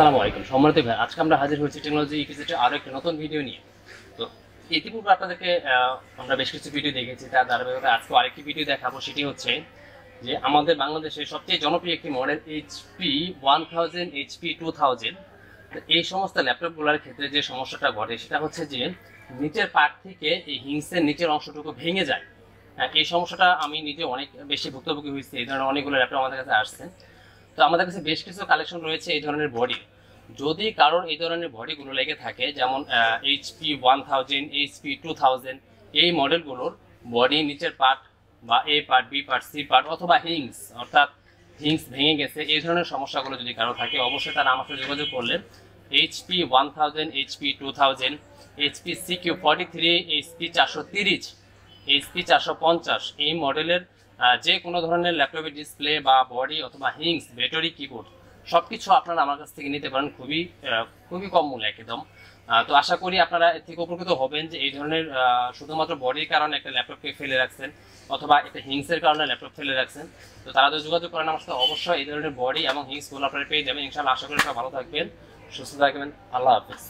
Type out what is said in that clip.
আসসালামু আলাইকুম সম্মানিত ভাই, আজকে আমরা হাজির হয়েছি টেকনোলজি ইপিজেডে আরো একটা নতুন ভিডিও নিয়ে। তো ইতিপূর্বে আপনাদেরকে আমরা বেশ কিছু ভিডিও দেখেছি, তার ধারাবাহিকতায় আজকে আরেকটি ভিডিও দেখাবো। সেটি হচ্ছে যে আমাদের বাংলাদেশের সবচেয়ে জনপ্রিয় একটি মডেল hp1000 hp2000। তো এই সমস্ত ল্যাপটপগুলোর ক্ষেত্রে যে সমস্যাটা ঘটে সেটা হচ্ছে যে নিচের পার্ট থেকে এই হিংসের নিচের অংশটুকু ভেঙে যায়। এই সমস্যাটা আমি নিজে অনেক বেশি ভুক্তভোগী হয়েছি। এই ধরনের অনেকগুলো ল্যাপটপ আমাদের কাছে আসছে। তো আমাদের কাছে বেশ কিছু কালেকশন রয়েছে এই ধরনের বডি। যদি কারোর এই ধরনের বডিগুলো লেগে থাকে, যেমন hp1000 hp2000 এই মডেলগুলোর বডি নিচের পার্ট বা A part B part C part অথবা হিংস অর্থাৎ হিংস ভেঙে গেছে, এই ধরনের সমস্যাগুলো যদি কারো থাকে অবশ্যই তারা আমার সাথে যোগাযোগ করলে hp1000 hp2000 hp-CQ43 hp430 hp450 এই মডেলের যে কোনো ধরনের ল্যাপটপের ডিসপ্লে বা বডি অথবা হিংস ব্যাটারি কিবোর্ড সবকিছু আপনারা আমার কাছ থেকে নিতে পারেন খুবই কম মূল্যে একদম। তো আশা করি আপনারা এর থেকে উপকৃত হবেন যে এই ধরনের শুধুমাত্র বডির কারণে একটা ল্যাপটপকে ফেলে রাখছেন অথবা একটা হিংসের কারণে ল্যাপটপ ফেলে রাখছেন। তো তারা যদি যোগাযোগ করেন আমার সাথে অবশ্যই এই ধরনের বডি এবং হিংসগুলো আপনারা পেয়ে যাবেন। ইনশাআল্লাহ আশা করি সবাই ভালো থাকবেন, সুস্থ থাকবেন। আল্লাহ হাফেজ।